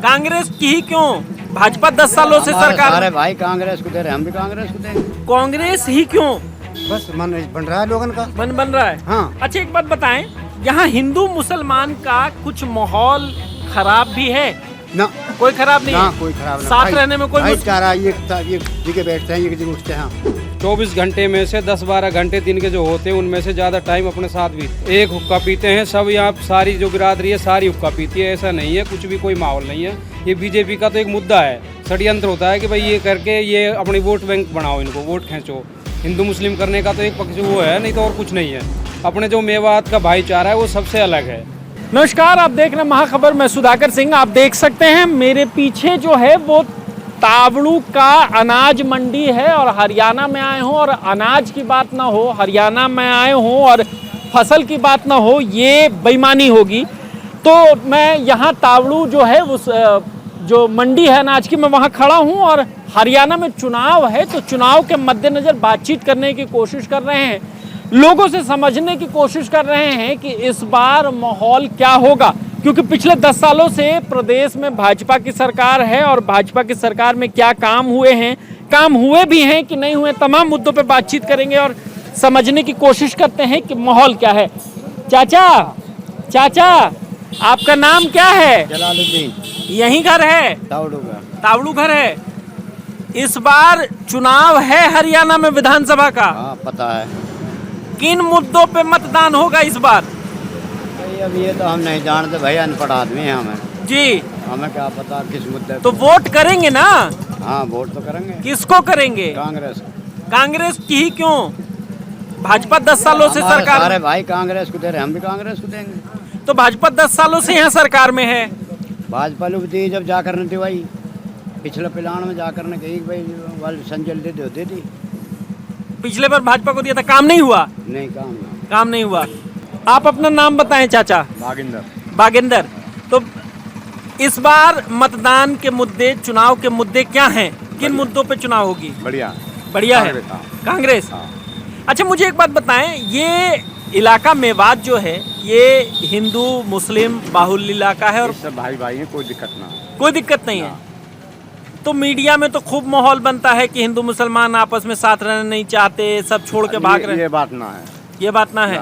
कांग्रेस की ही क्यों? भाजपा 10 सालों से सरकार। सारे भाई कांग्रेस को दे रहे, हम भी कांग्रेस को देंगे। कांग्रेस ही क्यों? बस मन बन रहा है लोगन का। मन बन रहा है। हाँ। अच्छा एक बात बताएं, यहाँ हिंदू मुसलमान का कुछ माहौल खराब भी है? ना कोई खराब नहीं ना है? कोई खराब नहीं। साथ रहने में कोई भाईचारा, एक जगह बैठते हैं, एक जगह उठते हैं। 24 घंटे में से 10-12 घंटे दिन के जो होते हैं उनमें से ज़्यादा टाइम अपने साथ भी एक हुक्का पीते हैं सब। यहाँ सारी जो बिरादरी है सारी हुक्का पीती है, ऐसा नहीं है कुछ भी कोई माहौल नहीं है। ये बीजेपी का तो एक मुद्दा है, षड्यंत्र होता है कि भाई ये करके ये अपनी वोट बैंक बनाओ, इनको वोट खींचो। हिंदू मुस्लिम करने का तो एक पक्ष वो है, नहीं तो और कुछ नहीं है। अपने जो मेवात का भाईचारा है वो सबसे अलग है। नमस्कार, आप देख रहे हैं महाखबर, मैं सुधाकर सिंह। आप देख सकते हैं मेरे पीछे जो है वो तावड़ू का अनाज मंडी है और हरियाणा में आए हों और अनाज की बात ना हो, हरियाणा में आए हों और फसल की बात ना हो, ये बेईमानी होगी। तो मैं यहाँ तावड़ू जो है उस जो मंडी है अनाज की, मैं वहाँ खड़ा हूँ और हरियाणा में चुनाव है, तो चुनाव के मद्देनज़र बातचीत करने की कोशिश कर रहे हैं, लोगों से समझने की कोशिश कर रहे हैं कि इस बार माहौल क्या होगा। क्योंकि पिछले 10 सालों से प्रदेश में भाजपा की सरकार है और भाजपा की सरकार में क्या काम हुए हैं, काम हुए भी हैं कि नहीं हुए, तमाम मुद्दों पे बातचीत करेंगे और समझने की कोशिश करते हैं कि माहौल क्या है। चाचा आपका नाम क्या है? जलालुद्दीन। यही घर है? तावड़ू का। तावड़ू घर है। इस बार चुनाव है हरियाणा में विधानसभा का। हाँ पता है। किन मुद्दों पे मतदान होगा इस बार? भाई अब ये तो हम नहीं जानते भाई, अनपढ़ आदमी हैं हमें। जी। हमें क्या पता किस मुद्दे तो वोट करेंगे ना? हाँ वोट तो करेंगे। किसको करेंगे? कांग्रेस। कांग्रेस की ही क्यों? भाजपा 10 सालों से सरकार। सारे भाई कांग्रेस को दे रहे, हम भी कांग्रेस को देंगे। तो भाजपा 10 सालों से यहाँ सरकार में है। भाजपा लोग दी जब जा करने थी भाई, पिछले पिलान में जा करने कही भाई वाले संजल दे दी। पिछले बार भाजपा को दिया था, काम नहीं हुआ? नहीं काम नहीं हुआ। आप अपना नाम बताएं चाचा। बागेंदर। तो इस बार मतदान के मुद्दे, चुनाव के मुद्दे क्या हैं? किन मुद्दों पे चुनाव होगी? बढ़िया है कांग्रेस। अच्छा मुझे एक बात बताएं, ये इलाका मेवात जो है ये हिंदू मुस्लिम बाहुल्य इलाका है और सब भाई भाई हैं, कोई दिक्कत नहीं है। तो मीडिया में तो खूब माहौल बनता है कि हिंदू मुसलमान आपस में साथ रहना नहीं चाहते, सब छोड़ के भाग रहे हैं। ये बात ना है। ये बात ना है।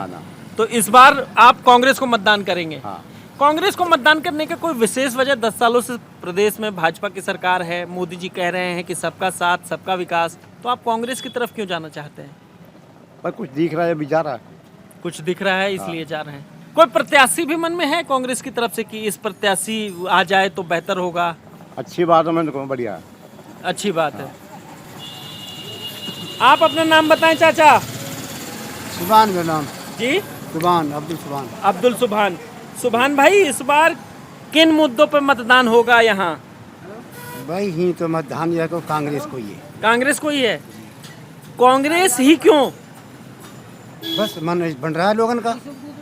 तो इस बार आप कांग्रेस को मतदान करेंगे? हाँ। कांग्रेस को मतदान करने का कोई विशेष वजह? 10 सालों से प्रदेश में भाजपा की सरकार है, मोदी जी कह रहे हैं कि सबका साथ सबका विकास, तो आप कांग्रेस की तरफ क्यों जाना चाहते हैं? पर कुछ दिख रहा है, अभी जा रहा है। कुछ दिख रहा है इसलिए जा रहे हैं। कोई प्रत्याशी भी मन में है कांग्रेस की तरफ से कि इस प्रत्याशी आ जाए तो बेहतर होगा? अच्छी बात है, मैं तो बढ़िया है। अच्छी बात है। आप अपना नाम बताएं चाचा। सुभान का नाम जी? सुभान, अब्दुल सुभान। सुभान भाई, इस बार किन मुद्दों पर मतदान होगा यहाँ? भाई ही तो मतदान यह को कांग्रेस को ही है। कांग्रेस को ही है। कांग्रेस ही क्यों? बस मन बन रहा है लोगन का।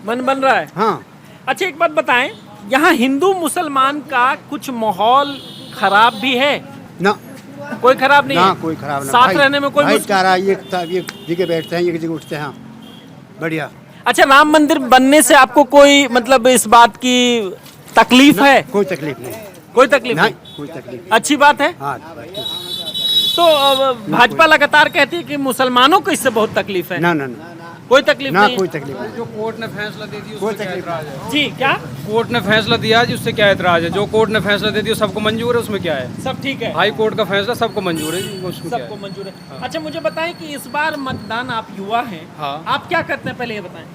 मन बन रहा है। हाँ। अच्छा एक बात बताएं, यहाँ हिंदू मुसलमान का कुछ माहौल खराब भी है? ना कोई खराब नहीं ना है? कोई खराब नहीं। साथ रहने में कोई भाईचारा, एक जगह बैठते हैं, एक जगह उठते हैं, बढ़िया। अच्छा राम मंदिर बनने से आपको कोई मतलब इस बात की तकलीफ है? कोई तकलीफ नहीं। कोई तकलीफ नहीं? कोई तकलीफ। अच्छी बात है। हाँ। तो भाजपा लगातार कहती है कि मुसलमानों को इससे बहुत तकलीफ है। ना कोई तकलीफ ना नहीं? कोई तकलीफ नहीं। जो कोर्ट ने फैसला दे दिया कोई उससे क्या तकलीफ एतराज है? जी क्या? कोर्ट ने फैसला दिया है उससे क्या एतराज है? जो कोर्ट ने फैसला दे दिया सबको मंजूर है, उसमें क्या है? सब ठीक है। हाई कोर्ट का फैसला सबको मंजूर है, उसमें क्या सबको है? मंजूर है। अच्छा मुझे बताएं कि इस बार मतदान, आप युवा हैं, हाँ। आप क्या करते हैं पहले ये बताएं।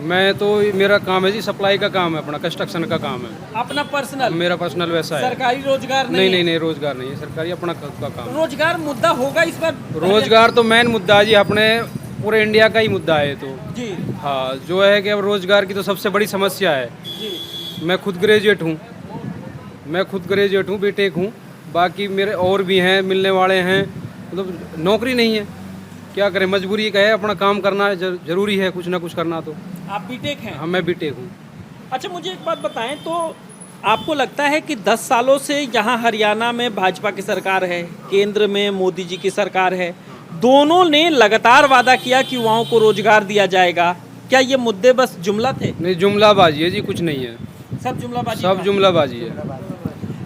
मैं तो मेरा काम है जी सप्लाई का काम है, अपना कंस्ट्रक्शन का काम है। अपना पर्सनल? मेरा पर्सनल वैसा है। सरकारी रोजगार नहीं रोजगार नहीं है सरकारी, अपना खुद का काम। रोजगार मुद्दा होगा इस बार? रोजगार तो मेन मुद्दा है जी, अपने पूरे इंडिया का ही मुद्दा है तो जी। हाँ, जो है कि अब रोजगार की तो सबसे बड़ी समस्या है जी। मैं खुद ग्रेजुएट हूँ, बीटेक हूँ, बाकी मेरे और भी हैं मिलने वाले हैं, मतलब नौकरी नहीं है, क्या करें, मजबूरी का है, अपना काम करना जरूरी है, कुछ ना कुछ करना। तो आप बीटेक हैं? हाँ मैं बीटेक हूँ। अच्छा मुझे एक बात बताएं, तो आपको लगता है कि 10 सालों से यहाँ हरियाणा में भाजपा की सरकार है, केंद्र में मोदी जी की सरकार है, दोनों ने लगातार वादा किया कि युवाओं को रोजगार दिया जाएगा, क्या ये मुद्दे बस जुमला थे? नहीं, जुमलाबाजी है जी, कुछ नहीं है, सब जुमलाबाजी? सब जुमलाबाजी है।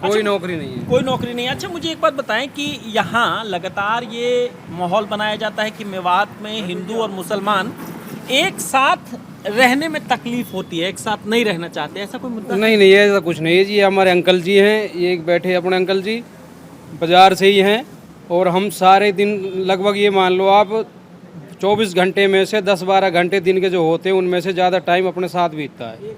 कोई नौकरी नहीं है। कोई नौकरी नहीं है। अच्छा मुझे एक बात बताएं कि यहाँ लगातार ये माहौल बनाया जाता है कि मेवात में हिंदू और मुसलमान एक साथ रहने में तकलीफ होती है, एक साथ नहीं रहना चाहते, ऐसा कोई मुद्दा? नहीं नहीं, ऐसा कुछ नहीं है जी। हमारे अंकल जी हैं, ये एक बैठे अपने अंकल जी बाजार से ही हैं, और हम सारे दिन लगभग ये मान लो आप 24 घंटे में से 10-12 घंटे दिन के जो होते हैं उनमें से ज़्यादा टाइम अपने साथ बीतता है।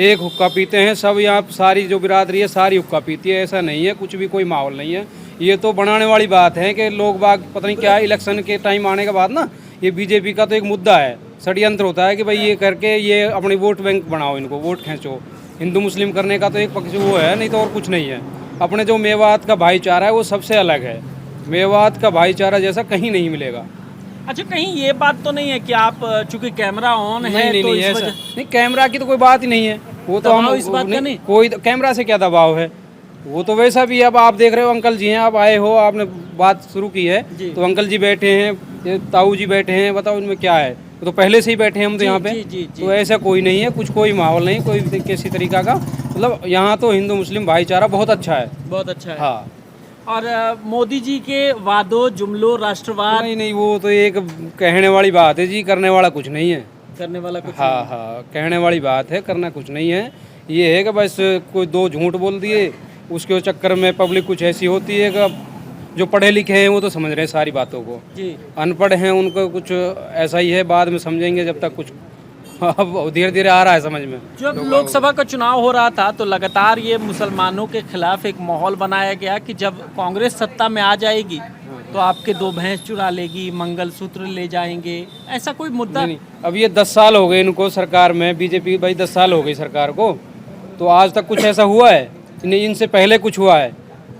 एक हुक्का पीते हैं सब, यहाँ सारी जो बिरादरी है सारी हुक्का पीती है। ऐसा नहीं है, कुछ भी कोई माहौल नहीं है। ये तो बनाने वाली बात है कि लोग बाग पता नहीं क्या इलेक्शन के टाइम आने के बाद ना, ये बीजेपी का तो एक मुद्दा है, षड्यंत्र होता है कि भाई ये करके ये अपनी वोट बैंक बनाओ, इनको वोट खींचो। हिंदू मुस्लिम करने का तो एक पक्ष वो है, नहीं तो और कुछ नहीं है। अपने जो मेवात का भाईचारा है वो सबसे अलग है। मेवात का भाईचारा जैसा कहीं नहीं मिलेगा। अच्छा कहीं ये बात तो नहीं है कि आप चूंकि कैमरा ऑन है नहीं तो नहीं, इस ऐसा वजह नहीं, कैमरा की तो कोई बात ही नहीं है। वो तो हम इस बात का नहीं? कोई कैमरा से क्या दबाव है, वो तो वैसा भी है। अब आप देख रहे हो अंकल जी हैं, आप आए हो, आपने बात शुरू की है जी। तो अंकल जी बैठे हैं, ये ताऊ जी बैठे हैं, बताओ इनमें क्या है। वो तो पहले से ही बैठे हैं हम तो जी, यहाँ पे। जी, जी, जी। तो ऐसा कोई नहीं है, कुछ कोई माहौल नहीं कोई किसी तरीका का। मतलब यहाँ तो हिंदू मुस्लिम भाईचारा बहुत अच्छा है। बहुत अच्छा है। हाँ। और मोदी जी के वादों जुमलों राष्ट्रवाद नहीं नहीं, वो तो एक कहने वाली बात है जी, करने वाला कुछ नहीं है। करने वाला कुछ हाँ हाँ, कहने वाली बात है, करना कुछ नहीं है। ये है कि बस कोई दो झूठ बोल दिए, उसके चक्कर में पब्लिक कुछ ऐसी होती है कि जो पढ़े लिखे हैं वो तो समझ रहे हैं सारी बातों को, जी। अनपढ़ हैं उनको कुछ ऐसा ही है, बाद में समझेंगे जब तक कुछ अब धीरे धीरे आ रहा है समझ में। जब लोकसभा का चुनाव हो रहा था तो लगातार ये मुसलमानों के खिलाफ एक माहौल बनाया गया कि जब कांग्रेस सत्ता में आ जाएगी तो आपके 2 भैंस चुरा लेगी, मंगलसूत्र ले जाएंगे, ऐसा कोई मुद्दा? नहीं, अब ये 10 साल हो गए इनको सरकार में, बीजेपी भाई 10 साल हो गई सरकार को, तो आज तक कुछ ऐसा हुआ है नहीं। इनसे पहले कुछ हुआ है?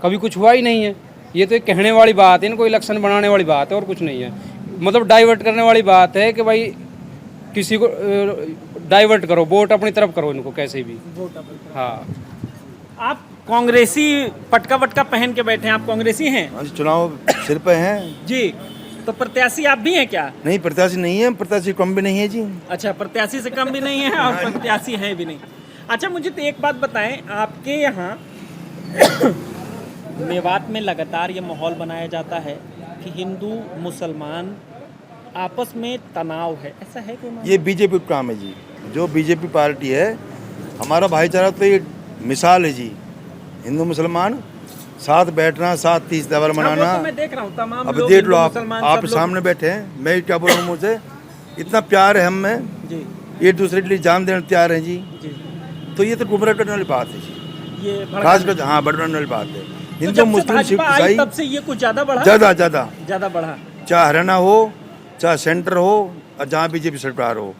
कभी कुछ हुआ ही नहीं है। ये तो एक कहने वाली बात है, इनको इलेक्शन बनाने वाली बात है और कुछ नहीं है। मतलब डाइवर्ट करने वाली बात है कि भाई किसी को डाइवर्ट करो, वोट अपनी तरफ करो इनको कैसे भी। हाँ। आप कांग्रेसी पटका वटका पहन के बैठे हैं, आप कांग्रेसी हैं? हाँ जी, चुनाव सिर पे हैं जी। तो प्रत्याशी आप भी हैं क्या? नहीं, प्रत्याशी नहीं है, प्रत्याशी कम भी नहीं है जी। अच्छा, प्रत्याशी से कम भी नहीं है और प्रत्याशी है भी नहीं। अच्छा मुझे तो एक बात बताएं, आपके यहाँ मेवात में लगातार ये माहौल बनाया जाता है कि हिंदू मुसलमान आपस में तनाव है, ऐसा है कोई मामला? ये बीजेपी का काम है जी। जो बीजेपी पार्टी है, हमारा भाईचारा तो ये मिसाल है जी। हिंदू मुसलमान साथ बैठना, साथ तीज त्योहार हाँ, वो मनाना। तो मैं देख रहा हूँ तमाम अब लोग देख हिंदू लो, आप मुसलमान आप सब लोग- सामने बैठे हैं, मैं क्या बोल रहा हूँ मुझसे, इतना प्यार है हम में, जी एक दूसरे के लिए जान देने तैयार है जी। जी। तो ये तो गुमराह करने वाली बात है जी, ये खासकर हाँ बढ़ाने वाली बात है। तो हिंदू जब से मुस्लिम सिख भाजपा आई ईसाई तब से ये कुछ ज्यादा बढ़ा? ज़्यादा ज़्यादा, ज्यादा बढ़ा। चाहे हरियाणा हो, चाहे सेंटर हो, और जहाँ बीजेपी सरकार हो।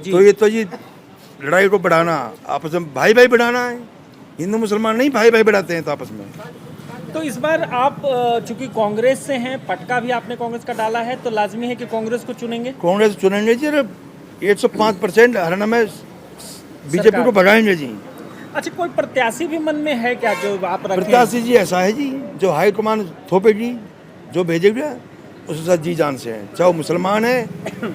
जी। तो ये तो जी लड़ाई को बढ़ाना, आपस में भाई भाई बढ़ाना है। हिंदू मुसलमान नहीं भाई भाई बढ़ाते हैं तो आपस में। तो इस बार आप चूंकि कांग्रेस से हैं, पटका भी आपने कांग्रेस का डाला है, तो लाजमी है कि कांग्रेस को चुनेंगे? कांग्रेस चुनेंगे जी, 105% हरियाणा में बीजेपी सरकार। को भगाएंगे जी। अच्छा कोई प्रत्याशी भी मन में है क्या जो आप रखें? प्रत्याशी जी ऐसा है जी, जो हाईकमान थोपेगी, जो भेजेगा उसके साथ जी जान से है, चाहे वो मुसलमान है,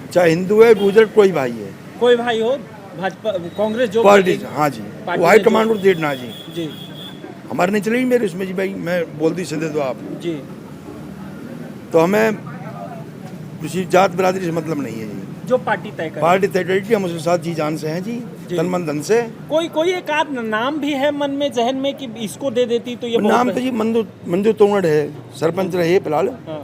चाहे हिंदू है, गुजर कोई भाई है, कोई भाई हो, भाजपा कांग्रेस जो पार्टी। भेजेगी। हाँ जी, पार्टी वो में हाईकमान जो- को देखना जी। जी हमारे नहीं चलेगी मेरे उसमें जी भाई, मैं बोल दी सीधे तो आप। जी। तो हमें किसी जात बिरादरी से मतलब नहीं है जी। जो पार्टी तय करे। पार्टी तय करेगी, हम उसके साथ जी जान से हैं जी, जी। तन मन धन से। कोई एक आध नाम भी है मन में, जहन में कि इसको दे देती तो ये बहुत नाम तो जी मंजू तोंगड़ है, सरपंच रहे फिलहाल, हाँ।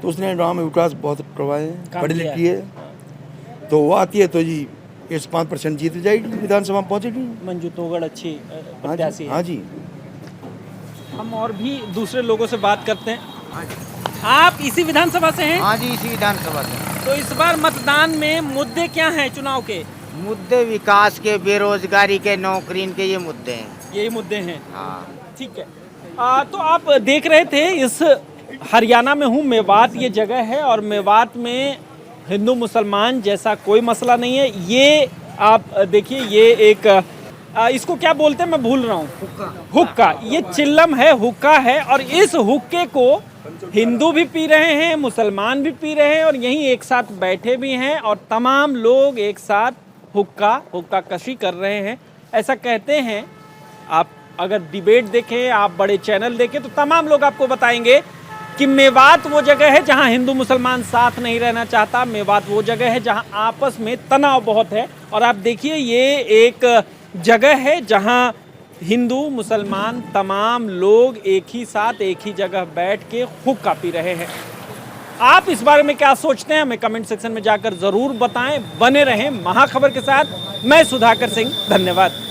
तो उसने गाँव में विकास बहुत करवाए हैं, काम पढ़ी किया लिखी है, तो वो आती है तो जी 105% जीत जाएगी, विधानसभा में पहुंचेगी। मंजू तोगड़ अच्छी हाँ प्रत्याशी जी, है। हाँ जी। हम और भी दूसरे लोगों से बात करते हैं। आप इसी विधानसभा से हैं? हाँ जी, इसी विधानसभा से। तो इस बार मतदान में मुद्दे क्या हैं चुनाव के? मुद्दे विकास के, बेरोजगारी के, नौकरी के, ये मुद्दे हैं। यही मुद्दे हैं। हाँ। ठीक है। तो आप देख रहे थे, इस हरियाणा में हूँ, मेवात ये जगह है और मेवात में हिंदू मुसलमान जैसा कोई मसला नहीं है। ये आप देखिए, ये एक इसको क्या बोलते हैं मैं भूल रहा हूँ, हुक्का। ये चिल्लम है, हुक्का है, और इस हुक्के को हिंदू भी पी रहे हैं, मुसलमान भी पी रहे हैं, और यहीं एक साथ बैठे भी हैं और तमाम लोग एक साथ हुक्का कशी कर रहे हैं। ऐसा कहते हैं, आप अगर डिबेट देखें, आप बड़े चैनल देखें, तो तमाम लोग आपको बताएंगे कि मेवात वो जगह है जहां हिंदू मुसलमान साथ नहीं रहना चाहता। मेवात वो जगह है जहां आपस में तनाव बहुत है। और आप देखिए, ये एक जगह है जहां हिंदू मुसलमान तमाम लोग एक ही साथ एक ही जगह बैठ के हुक्का पी रहे हैं। आप इस बारे में क्या सोचते हैं, हमें कमेंट सेक्शन में जाकर जरूर बताएं। बने रहें महाखबर के साथ। मैं सुधाकर सिंह, धन्यवाद।